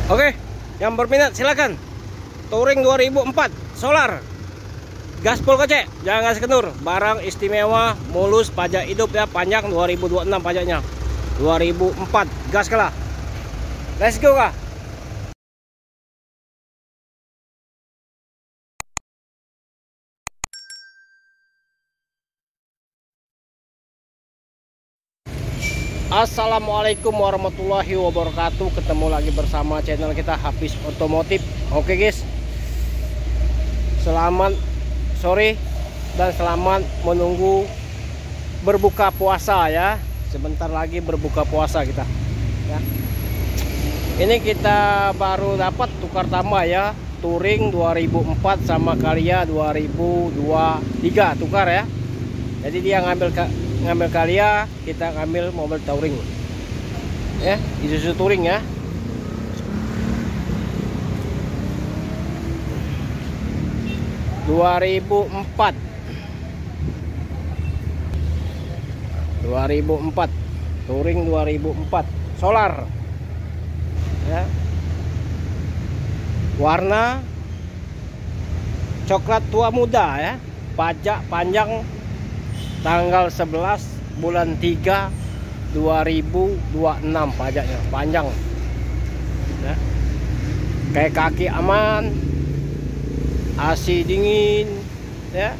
Oke, yang berminat silakan. Touring 2004 solar, gaspol kece, jangan gas kendur. Barang istimewa, mulus, pajak hidup ya, panjang 2026 pajaknya. 2004 gas kalah. Let's go kah. Assalamualaikum warahmatullahi wabarakatuh. Ketemu lagi bersama channel kita Hafiz Otomotif. Oke guys, selamat sore dan selamat menunggu berbuka puasa ya. Sebentar lagi berbuka puasa kita ya. Ini kita baru dapat tukar tambah ya, Touring 2004 sama Calya 2023 tukar ya. Jadi dia ngambil Calya, kita ngambil mobil Touring ya, Isuzu Touring ya. ...2004 Touring 2004 solar ya. Warna coklat tua muda ya. Pajak panjang tanggal 11 bulan 3 2026 pajaknya, panjang ya. Kayak kaki aman, AC dingin ya,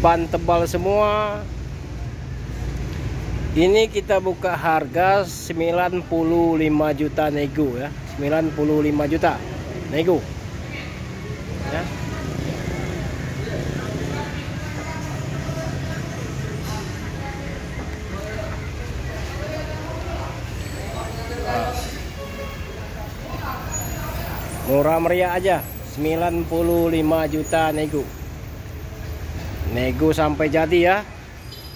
ban tebal semua. Ini kita buka harga 95 juta nego ya, 95 juta nego ya. Murah meriah aja, 95 juta nego. Nego sampai jadi ya.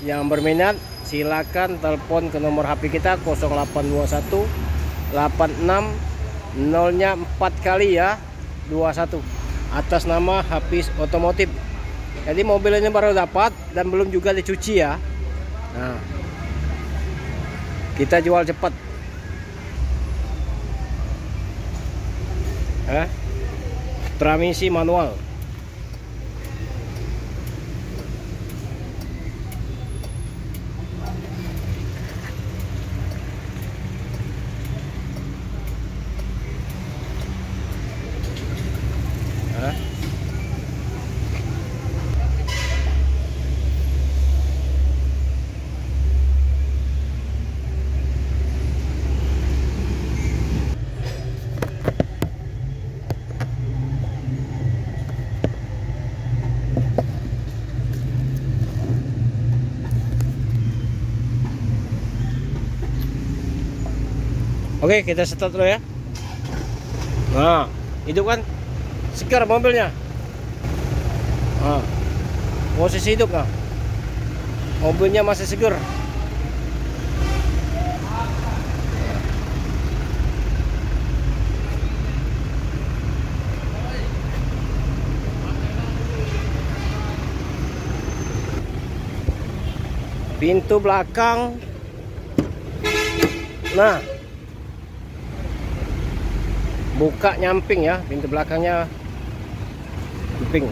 Yang berminat silakan telepon ke nomor HP kita 0821 86 0-nya 4 kali ya, 21 atas nama Hafiz Otomotif. Jadi mobil ini baru dapat dan belum juga dicuci ya. Nah, kita jual cepat. Transmisi manual. Oke, kita start dulu ya. Nah, hidup kan segar mobilnya. Nah, posisi hidup nah, mobilnya masih segar. Pintu belakang, nah, buka nyamping ya, pintu belakangnya nyamping.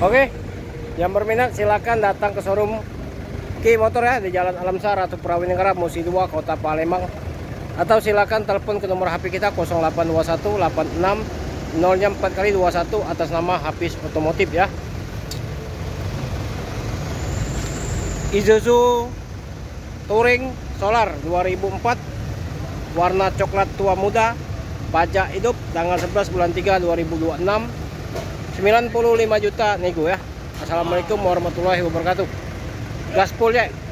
Oke, yang berminat silakan datang ke showroom Ki Motor ya, di Jalan Alamsar atau Prawinegara Musi 2 Kota Palembang, atau silakan telepon ke nomor HP kita 0821 86 0-nya 4 kali 21 atas nama Hafiz Otomotif ya. Isuzu Touring solar 2004, warna coklat tua muda, pajak hidup tanggal 11 bulan 3 2026, 95 juta nego ya. Assalamualaikum warahmatullahi wabarakatuh. Gaspol ya.